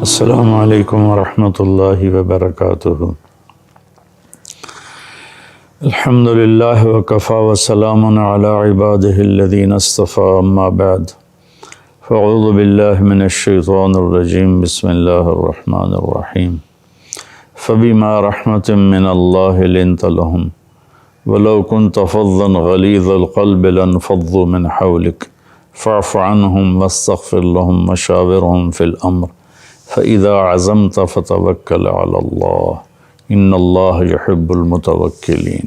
السلام علیکم ورحمۃ اللہ وبرکاتہ۔ الحمد للہ وکفی وسلام علی عبادہ الذین اصطفی، اما بعد فاعوذ باللہ من الشیطان الرجیم، بسم اللہ الرحمن الرحیم۔ فبما رحمۃ من اللہ لنت لہم ولو كنت فظا غلیظ القلب لانفضوا من حولک فاعف عنہم واستغفر لہم وشاورہم فی الامر فَإِذَا عَزَمْتَ فَتَوَكَّلْ عَلَى اللَّهِ إِنَّ اللَّهَ يُحِبُّ الْمُتَوَكِّلِينَ۔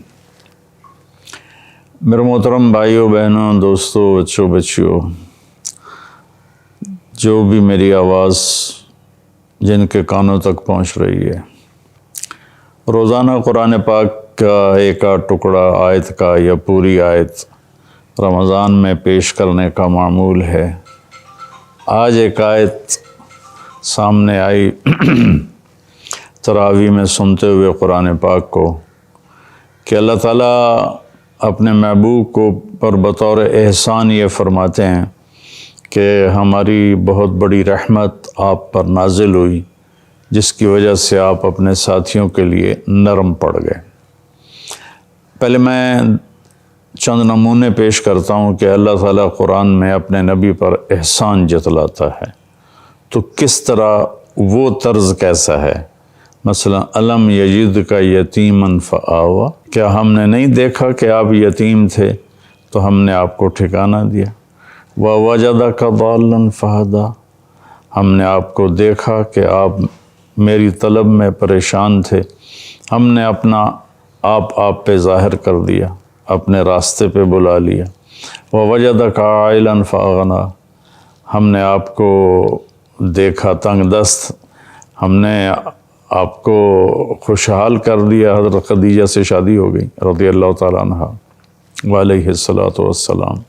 میرے محترم بھائیوں بہنوں، دوستوں، بچیوں، جو بھی میری آواز جن کے کانوں تک پہنچ رہی ہے، روزانہ قرآن پاک کا ایک ٹکڑا آیت کا یا پوری آیت رمضان میں پیش کرنے کا معمول ہے۔ آج ایک آیت سامنے آئی تراویح میں سنتے ہوئے قرآن پاک کو کہ اللہ تعالیٰ اپنے محبوب کو پر بطور احسان یہ فرماتے ہیں کہ ہماری بہت بڑی رحمت آپ پر نازل ہوئی، جس کی وجہ سے آپ اپنے ساتھیوں کے لیے نرم پڑ گئے۔ پہلے میں چند نمونے پیش کرتا ہوں کہ اللہ تعالیٰ قرآن میں اپنے نبی پر احسان جتلاتا ہے تو کس طرح، وہ طرز کیسا ہے۔ مثلا الم یجدک یتیما فآویٰ، کیا ہم نے نہیں دیکھا کہ آپ یتیم تھے تو ہم نے آپ کو ٹھکانہ دیا۔ ووجدک ضالا فہدیٰ، ہم نے آپ کو دیکھا کہ آپ میری طلب میں پریشان تھے، ہم نے اپنا آپ پہ ظاہر کر دیا، اپنے راستے پہ بلا لیا۔ ووجدک عائلا فاغنیٰ، ہم نے آپ کو دیکھا تنگ دست، ہم نے آپ کو خوشحال کر دیا۔ حضرت خدیجہ سے شادی ہو گئی رضی اللہ تعالیٰ عنہا وعلیہ الصلاۃ والسلام۔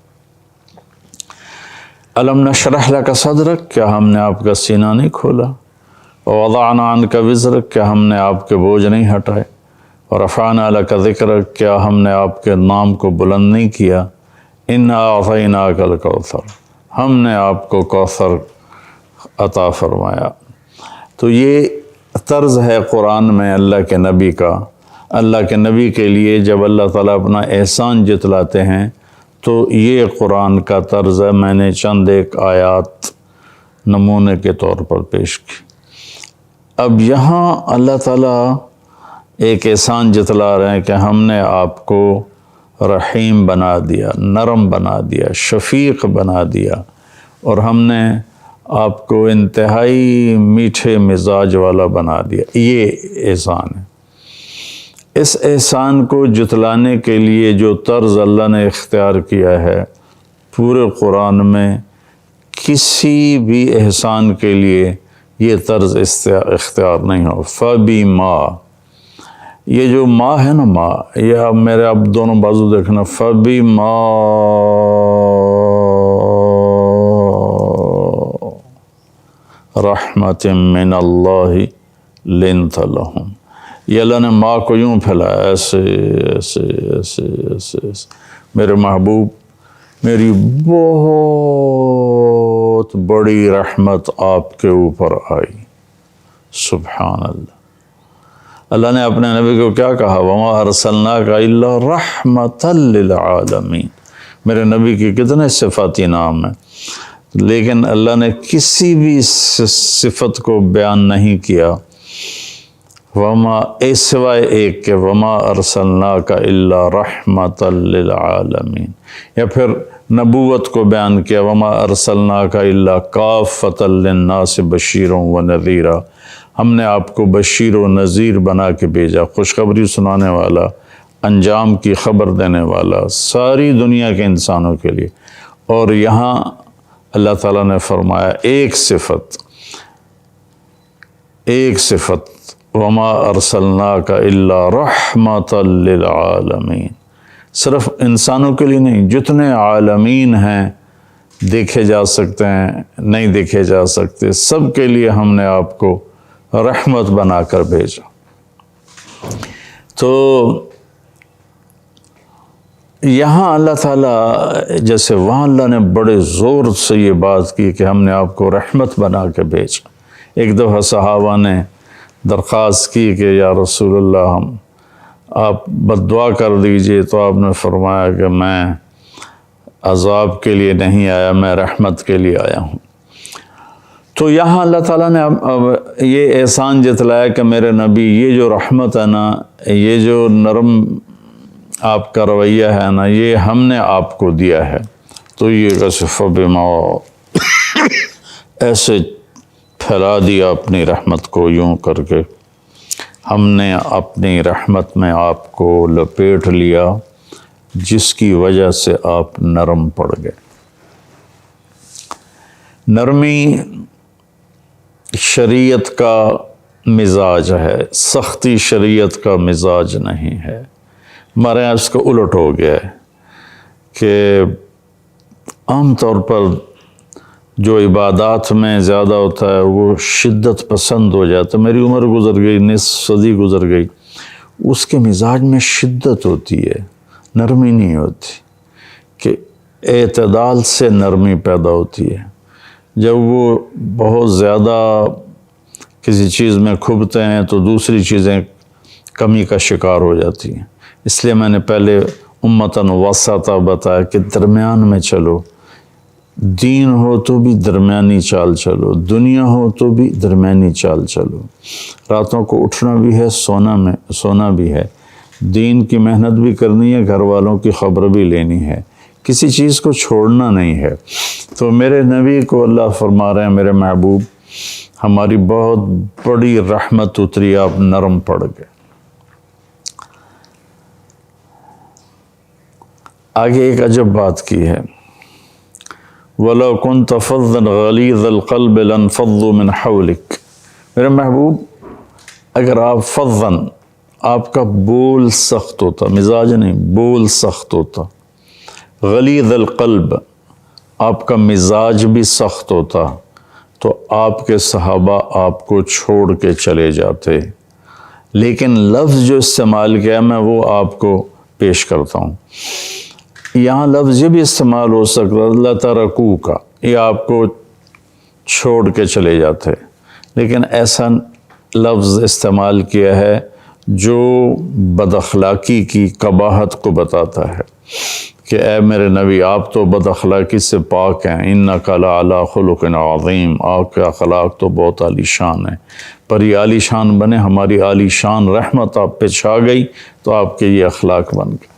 الم نشرح لک صدرک، کیا ہم نے آپ کا سینہ نہیں کھولا۔ ووضعنا عنک وزرک، کیا ہم نے آپ کے بوجھ نہیں ہٹائے۔ ورفعنا لک ذکرک، کیا ہم نے آپ کے نام کو بلند نہیں کیا۔ انا اعطیناک الکوثر، ہم نے آپ کو کوثر عطا فرمایا۔ تو یہ طرز ہے قرآن میں اللہ کے نبی کا۔ اللہ کے نبی کے لیے جب اللہ تعالیٰ اپنا احسان جتلاتے ہیں تو یہ قرآن کا طرز ہے۔ میں نے چند ایک آیات نمونے کے طور پر پیش کی۔ اب یہاں اللہ تعالیٰ ایک احسان جتلا رہے ہیں کہ ہم نے آپ کو رحیم بنا دیا، نرم بنا دیا، شفیق بنا دیا، اور ہم نے آپ کو انتہائی میٹھے مزاج والا بنا دیا۔ یہ احسان ہے۔ اس احسان کو جتلانے کے لیے جو طرز اللہ نے اختیار کیا ہے، پورے قرآن میں کسی بھی احسان کے لیے یہ طرز اختیار نہیں ہو۔ فَبِمَا، یہ جو ما ہے نا، ما، یہ اب میرے اب دونوں بازو دیکھنا۔ فَبِمَا رحمت من اللہ لنت لہم، یہ اللہ نے ماں کو یوں پھیلایا، ایسے ایسے ایسے ایسے ایسے۔ میرے محبوب، میری بہت بڑی رحمت آپ کے اوپر آئی۔ سبحان اللہ۔ اللہ نے اپنے نبی کو کیا کہا؟ وما ارسلناک الا رحمۃ للعالمین۔ میرے نبی کی کتنے صفاتی نام ہیں، لیکن اللہ نے کسی بھی صفت کو بیان نہیں کیا وما، سوائے ایک کہ وما ارسلناک الا رحمۃ للعالمین، یا پھر نبوت کو بیان کیا وما ارسلناک الا کافۃ للناس بشیرا ونذیرا، ہم نے آپ کو بشیر و نذیر بنا کے بھیجا، خوشخبری سنانے والا، انجام کی خبر دینے والا ساری دنیا کے انسانوں کے لیے۔ اور یہاں اللہ تعالیٰ نے فرمایا ایک صفت وما ارسلناک الا رحمۃ للعالمین، صرف انسانوں کے لیے نہیں، جتنے عالمین ہیں، دیکھے جا سکتے ہیں، نہیں دیکھے جا سکتے، سب کے لیے ہم نے آپ کو رحمت بنا کر بھیجا۔ تو یہاں اللہ تعالیٰ جیسے وہاں اللہ نے بڑے زور سے یہ بات کی کہ ہم نے آپ کو رحمت بنا کے بھیجا، ایک دفعہ صحابہ نے درخواست کی کہ یا رسول اللہ آپ بد دعا کر دیجئے، تو آپ نے فرمایا کہ میں عذاب کے لیے نہیں آیا، میں رحمت کے لیے آیا ہوں۔ تو یہاں اللہ تعالیٰ نے اب یہ احسان جتلایا کہ میرے نبی یہ جو رحمت ہے نا، یہ جو نرم آپ کا رویہ ہے نا، یہ ہم نے آپ کو دیا ہے۔ تو یہ کشف بما ایسے پھیلا دیا اپنی رحمت کو یوں کر کے، ہم نے اپنی رحمت میں آپ کو لپیٹ لیا، جس کی وجہ سے آپ نرم پڑ گئے۔ نرمی شریعت کا مزاج ہے، سختی شریعت کا مزاج نہیں ہے۔ ہمارے یہاں اس کا الٹ ہو گیا ہے کہ عام طور پر جو عبادات میں زیادہ ہوتا ہے وہ شدت پسند ہو جاتا ہے۔ میری عمر گزر گئی، نصف صدی گزر گئی، اس کے مزاج میں شدت ہوتی ہے، نرمی نہیں ہوتی، کہ اعتدال سے نرمی پیدا ہوتی ہے۔ جب وہ بہت زیادہ کسی چیز میں کھبتے ہیں تو دوسری چیزیں کمی کا شکار ہو جاتی ہیں۔ اس لیے میں نے پہلے امتاً وسطا بتایا کہ درمیان میں چلو، دین ہو تو بھی درمیانی چال چلو، دنیا ہو تو بھی درمیانی چال چلو۔ راتوں کو اٹھنا بھی ہے، سونا بھی ہے، دین کی محنت بھی کرنی ہے، گھر والوں کی خبر بھی لینی ہے، کسی چیز کو چھوڑنا نہیں ہے۔ تو میرے نبی کو اللہ فرما رہے ہیں، میرے محبوب ہماری بہت بڑی رحمت اتری، آپ نرم پڑ گئے۔ آگے ایک عجب بات کی ہے، وَلَوْ كُنْتَ فَظًّا غَلِيظَ الْقَلْبِ لَانفَضُّوا مِنْ حَوْلِكَ۔ میرے محبوب اگر آپ فظًّا، آپ کا بول سخت ہوتا، مزاج نہیں، بول سخت ہوتا، غلیظ القلب، آپ کا مزاج بھی سخت ہوتا، تو آپ کے صحابہ آپ کو چھوڑ کے چلے جاتے۔ لیکن لفظ جو استعمال کیا میں وہ آپ کو پیش کرتا ہوں۔ یہاں لفظ یہ بھی استعمال ہو سکتا ہے لَتَرَكُوكَ کا، یہ آپ کو چھوڑ کے چلے جاتے، لیکن ایسا لفظ استعمال کیا ہے جو بد اخلاقی کی قباحت کو بتاتا ہے کہ اے میرے نبی آپ تو بد اخلاقی سے پاک ہیں، اِنَّكَ لَعَلَىٰ خُلُقٍ عَظِيمٍ، آپ کے اخلاق تو بہت عالی شان ہیں۔ پر یہ عالی شان بنے، ہماری عالی شان رحمت آپ پہ چھا گئی تو آپ کے یہ اخلاق بن گئے۔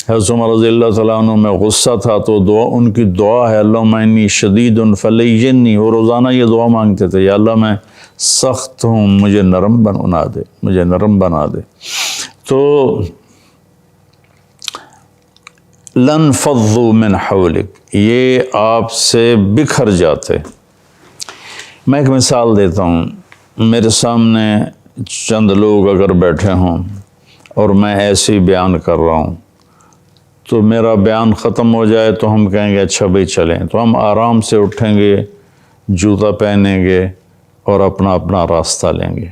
حضرت عمر رضی اللہ تعالیٰ عنہ میں غصہ تھا تو ان کی دعا ہے اللہم انی شدید فلیجنی، وہ روزانہ یہ دعا مانگتے تھے، یا اللہ میں سخت ہوں، مجھے نرم بنا دے۔ تو لَانفَضُّوا مِنْ حَوْلِكَ، یہ آپ سے بکھر جاتے۔ میں ایک مثال دیتا ہوں، میرے سامنے چند لوگ اگر بیٹھے ہوں اور میں ایسے ہی بیان کر رہا ہوں تو میرا بیان ختم ہو جائے تو ہم کہیں گے اچھا بھائی چلیں، تو ہم آرام سے اٹھیں گے، جوتا پہنیں گے اور اپنا راستہ لیں گے۔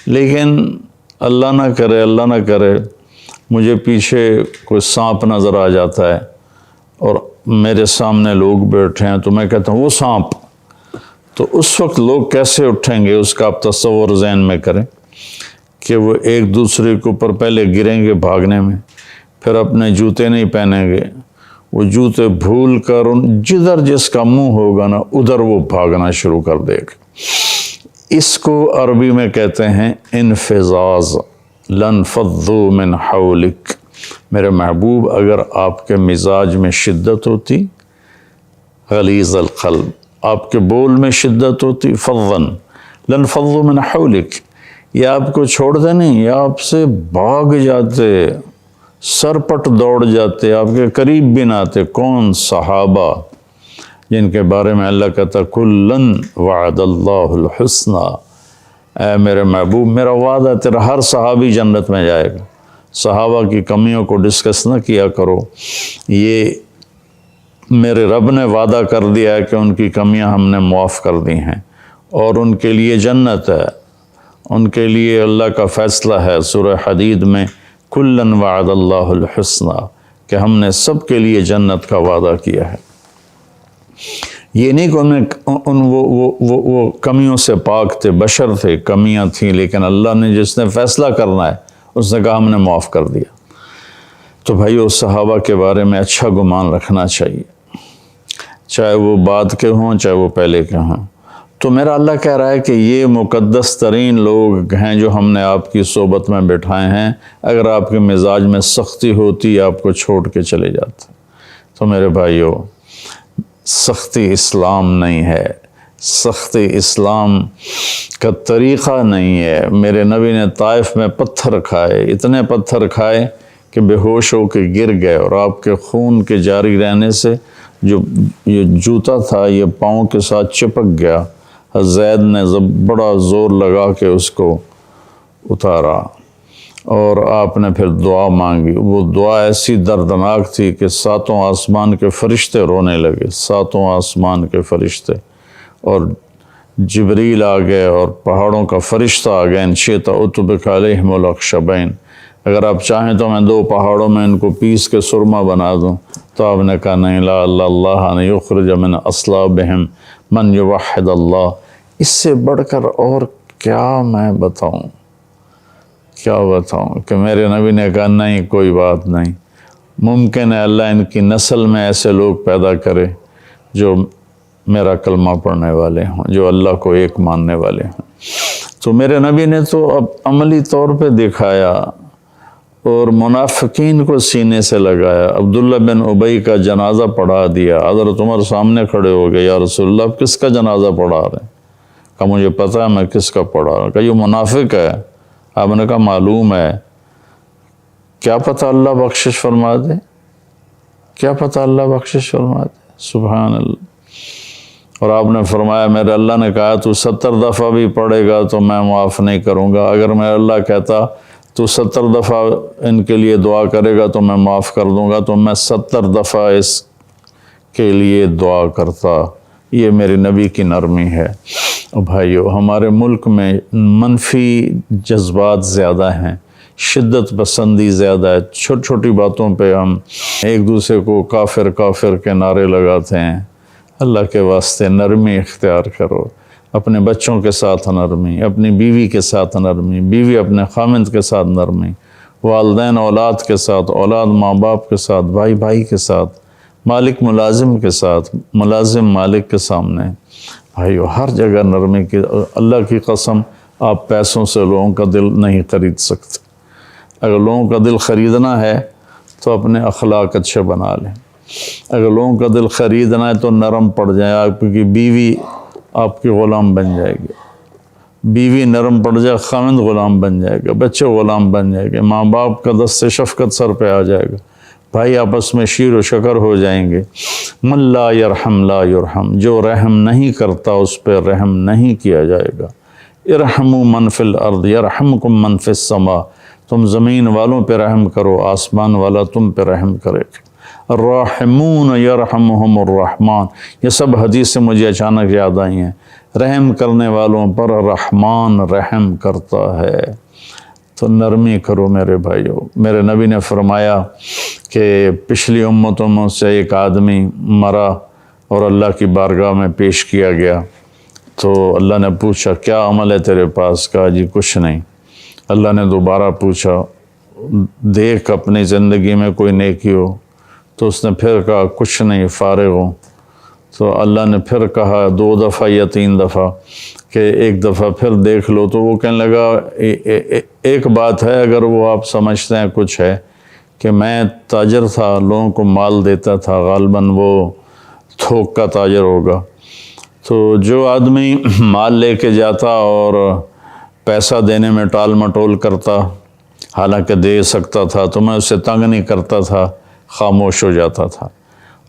لیکن اللہ نہ کرے مجھے پیچھے کوئی سانپ نظر آ جاتا ہے اور میرے سامنے لوگ بیٹھے ہیں تو میں کہتا ہوں وہ سانپ، تو اس وقت لوگ کیسے اٹھیں گے اس کا آپ تصور ذہن میں کریں کہ وہ ایک دوسرے کے اوپر پہلے گریں گے بھاگنے میں، پھر اپنے جوتے نہیں پہنیں گے، وہ جوتے بھول کر جدھر جس کا منہ ہوگا نا ادھر وہ بھاگنا شروع کر دے گا۔ اس کو عربی میں کہتے ہیں انفزاز، لَانفَضُّوا مِنْ حَوْلِكَ۔ میرے محبوب اگر آپ کے مزاج میں شدت ہوتی، غلیظ القلب، آپ کے بول میں شدت ہوتی، فَضًّا لَانفَضُّوا مِنْ حَوْلِكَ، یہ آپ کو چھوڑتے نہیں، یہ آپ سے بھاگ جاتے، سرپٹ دوڑ جاتے، آپ کے قریب بھی نہ آتے۔ کون؟ صحابہ، جن کے بارے میں اللہ کہتا کُلًّا وعد اللہ الحسنى، اے میرے محبوب میرا وعدہ تیرا ہر صحابی جنت میں جائے گا۔ صحابہ کی کمیوں کو ڈسکس نہ کیا کرو، یہ میرے رب نے وعدہ کر دیا ہے کہ ان کی کمیاں ہم نے معاف کر دی ہیں اور ان کے لیے جنت ہے، ان کے لیے اللہ کا فیصلہ ہے۔ سورہ حدید میں کُلًّا وعد اللہ الحسنى، کہ ہم نے سب کے لیے جنت کا وعدہ کیا ہے۔ یہ نہیں کہ وہ کمیوں سے پاک تھے، بشر تھے، کمیاں تھیں، لیکن اللہ نے جس نے فیصلہ کرنا ہے اس نے کہا ہم نے معاف کر دیا۔ تو بھائی اس صحابہ کے بارے میں اچھا گمان رکھنا چاہیے، چاہے وہ بعد کے ہوں چاہے وہ پہلے کے ہوں۔ تو میرا اللہ کہہ رہا ہے کہ یہ مقدس ترین لوگ ہیں جو ہم نے آپ کی صحبت میں بٹھائے ہیں، اگر آپ کے مزاج میں سختی ہوتی آپ کو چھوڑ کے چلے جاتے۔ تو میرے بھائیو، سختی اسلام نہیں ہے، سختی اسلام کا طریقہ نہیں ہے۔ میرے نبی نے طائف میں پتھر کھائے، اتنے پتھر کھائے کہ بے ہوش ہو کے گر گئے، اور آپ کے خون کے جاری رہنے سے جو یہ جوتا تھا یہ پاؤں کے ساتھ چپک گیا۔ زید نے بڑا زور لگا کے اس کو اتارا، اور آپ نے پھر دعا مانگی۔ وہ دعا ایسی دردناک تھی کہ ساتوں آسمان کے فرشتے رونے لگے، ساتوں آسمان کے فرشتے، اور جبریل آ گئے اور پہاڑوں کا فرشتہ آ گئے۔ ان شئت اتبک علیہم الاخشبین، اگر آپ چاہیں تو میں 2 پہاڑوں میں ان کو پیس کے سرما بنا دوں۔ تو آپ نے کہا نہیں، لا اللہ ان یخرج من اصلابہم من یوحد اللہ۔ اس سے بڑھ کر اور کیا میں بتاؤں، کیا بتاؤں کہ میرے نبی نے کہا نہیں، کوئی بات نہیں، ممکن ہے اللہ ان کی نسل میں ایسے لوگ پیدا کرے جو میرا کلمہ پڑھنے والے ہوں، جو اللہ کو ایک ماننے والے ہوں۔ تو میرے نبی نے تو اب عملی طور پہ دکھایا اور منافقین کو سینے سے لگایا۔ عبداللہ بن ابی کا جنازہ پڑھا دیا، حضرت عمر سامنے کھڑے ہو گئے، یا رسول اللہ آپ کس کا جنازہ پڑھا رہے ہیں؟ کہا مجھے پتہ ہے میں کس کا پڑھا رہا ہوں۔ کہا یہ منافق ہے۔ آپ نے کہا معلوم ہے، کیا پتہ اللہ بخشش فرما دے، کیا پتہ اللہ بخشش فرما دے، سبحان اللہ۔ اور آپ نے فرمایا میرے اللہ نے کہا تو 70 دفعہ بھی پڑھے گا تو میں معاف نہیں کروں گا، اگر میرا اللہ کہتا تو 70 دفعہ ان کے لیے دعا کرے گا تو میں معاف کر دوں گا، تو میں 70 دفعہ اس کے لیے دعا کرتا۔ یہ میرے نبی کی نرمی ہے۔ بھائیو، ہمارے ملک میں منفی جذبات زیادہ ہیں، شدت پسندی زیادہ ہے، چھوٹی چھوٹی باتوں پہ ہم ایک دوسرے کو کافر کافر کے نعرے لگاتے ہیں۔ اللہ کے واسطے نرمی اختیار کرو، اپنے بچوں کے ساتھ نرمی، اپنی بیوی کے ساتھ نرمی، بیوی اپنے خامند کے ساتھ نرمی، والدین اولاد کے ساتھ، اولاد ماں باپ کے ساتھ، بھائی بھائی کے ساتھ، مالک ملازم کے ساتھ، ملازم مالک کے سامنے۔ بھائیو، ہر جگہ نرمی کی، اللہ کی قسم آپ پیسوں سے لوگوں کا دل نہیں خرید سکتے۔ اگر لوگوں کا دل خریدنا ہے تو اپنے اخلاق اچھے بنا لیں، اگر لوگوں کا دل خریدنا ہے تو نرم پڑ جائیں، آپ کی بیوی آپ کی غلام بن جائے گی، بیوی نرم پڑ جائے خامند غلام بن جائے گا، بچے غلام بن جائے گے، ماں باپ کا دست شفقت سر پہ آ جائے گا، بھائی آپس میں شیر و شکر ہو جائیں گے۔ من لا یرحم لا یرحم، جو رحم نہیں کرتا اس پہ رحم نہیں کیا جائے گا۔ ارحموا من فی الارض یرحمکم من فی السماء، تم زمین والوں پہ رحم کرو، آسمان والا تم پہ رحم کرے گا۔ الراحمون یرحمہم الرحمن، یہ سب حدیثیں مجھے اچانک یاد آئی ہیں، رحم کرنے والوں پر رحمان رحم کرتا ہے۔ تو نرمی کرو میرے بھائیو۔ میرے نبی نے فرمایا کہ پچھلی امتوں میں سے ایک آدمی مرا اور اللہ کی بارگاہ میں پیش کیا گیا، تو اللہ نے پوچھا کیا عمل ہے تیرے پاس؟ کہا جی کچھ نہیں۔ اللہ نے دوبارہ پوچھا دیکھ اپنی زندگی میں کوئی نیکی ہو؟ تو اس نے پھر کہا کچھ نہیں، فارغ ہوں۔ تو اللہ نے پھر کہا 2 دفعہ یا 3 دفعہ کہ ایک دفعہ پھر دیکھ لو۔ تو وہ کہنے لگا ایک بات ہے، اگر وہ آپ سمجھتے ہیں کچھ ہے، کہ میں تاجر تھا، لوگوں کو مال دیتا تھا، غالباً وہ تھوک کا تاجر ہوگا۔ تو جو آدمی مال لے کے جاتا اور پیسہ دینے میں ٹال مٹول کرتا، حالانکہ دے سکتا تھا، تو میں اسے تنگ نہیں کرتا تھا، خاموش ہو جاتا تھا۔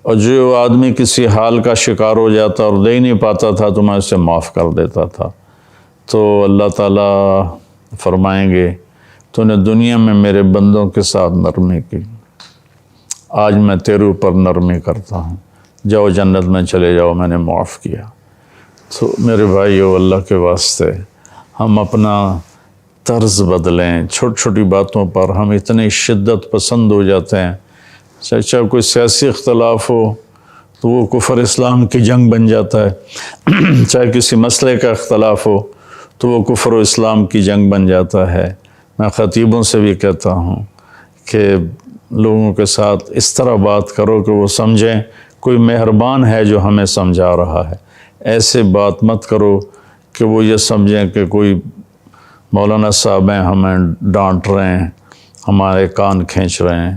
اور جو آدمی کسی حال کا شکار ہو جاتا اور دے نہیں پاتا تھا تو میں اسے معاف کر دیتا تھا۔ تو اللہ تعالیٰ فرمائیں گے تو نے دنیا میں میرے بندوں کے ساتھ نرمی کی، آج میں تیرے اوپر نرمی کرتا ہوں، جاؤ جنت میں چلے جاؤ، میں نے معاف کیا۔ تو میرے بھائیو، اللہ کے واسطے ہم اپنا طرز بدلیں۔ چھوٹی چھوٹی باتوں پر ہم اتنے شدت پسند ہو جاتے ہیں، چاہے کوئی سیاسی اختلاف ہو تو وہ کفر اسلام کی جنگ بن جاتا ہے، چاہے کسی مسئلے کا اختلاف ہو تو وہ کفر و اسلام کی جنگ بن جاتا ہے۔ میں خطیبوں سے بھی کہتا ہوں کہ لوگوں کے ساتھ اس طرح بات کرو کہ وہ سمجھیں کوئی مہربان ہے جو ہمیں سمجھا رہا ہے، ایسے بات مت کرو کہ وہ یہ سمجھیں کہ کوئی مولانا صاحب ہیں ہمیں ڈانٹ رہے ہیں، ہمارے کان کھینچ رہے ہیں۔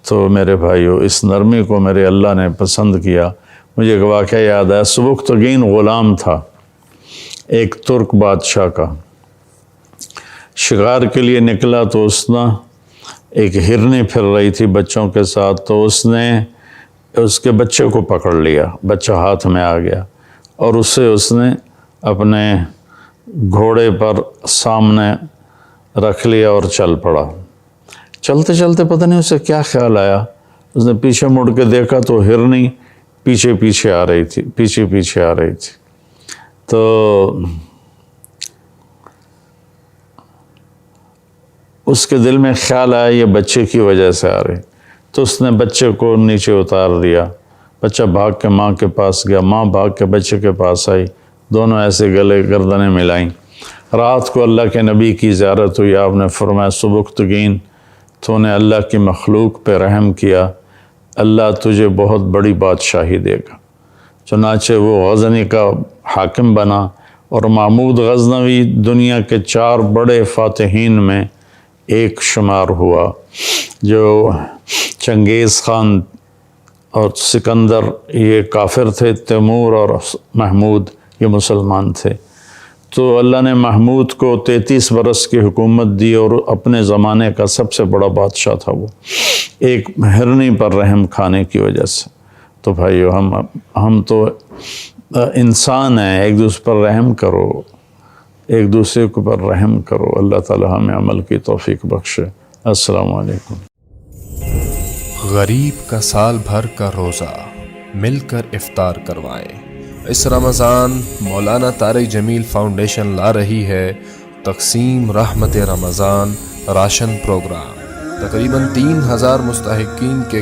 تو میرے بھائیو، اس نرمی کو میرے اللہ نے پسند کیا۔ مجھے ایک واقعہ یاد ہے، سبکتگین غلام تھا ایک ترک بادشاہ کا، شکار کے لیے نکلا تو اس نے ایک ہرنی پھر رہی تھی بچوں کے ساتھ، تو اس نے اس کے بچے کو پکڑ لیا، بچہ ہاتھ میں آ گیا اور اس نے اپنے گھوڑے پر سامنے رکھ لیا اور چل پڑا۔ چلتے چلتے پتہ نہیں اسے کیا خیال آیا، اس نے پیچھے مڑ کے دیکھا تو ہرنی پیچھے آ رہی تھی۔ تو اس کے دل میں خیال آیا یہ بچے کی وجہ سے آ رہی، تو اس نے بچے کو نیچے اتار دیا۔ بچہ بھاگ کے ماں کے پاس گیا، ماں بھاگ کے بچے کے پاس آئی، دونوں ایسے گلے گردنیں ملائیں۔ رات کو اللہ کے نبی کی زیارت ہوئی، آپ نے فرمایا سبکتگین تو نے اللہ کی مخلوق پہ رحم کیا، اللہ تجھے بہت بڑی بادشاہی دے گا۔ چنانچہ وہ غزنی کا حاکم بنا اور محمود غزنوی دنیا کے 4 بڑے فاتحین میں ایک شمار ہوا۔ جو چنگیز خان اور سکندر یہ کافر تھے، تیمور اور محمود یہ مسلمان تھے۔ تو اللہ نے محمود کو 33 برس کی حکومت دی اور اپنے زمانے کا سب سے بڑا بادشاہ تھا وہ، ایک ہرنی پر رحم کھانے کی وجہ سے۔ تو بھائیو، ہم تو انسان ہیں، ایک دوسرے پر رحم کرو، ایک دوسرے کے پر رحم کرو۔ اللہ تعالی ہمیں عمل کی توفیق بخشے۔ السلام علیکم۔ غریب کا سال بھر کا روزہ مل کر افطار کروائیں۔ اس رمضان مولانا طارق جمیل فاؤنڈیشن لا رہی ہے تقسیم رحمت رمضان راشن پروگرام۔ تقریباً 3000 مستحقین کے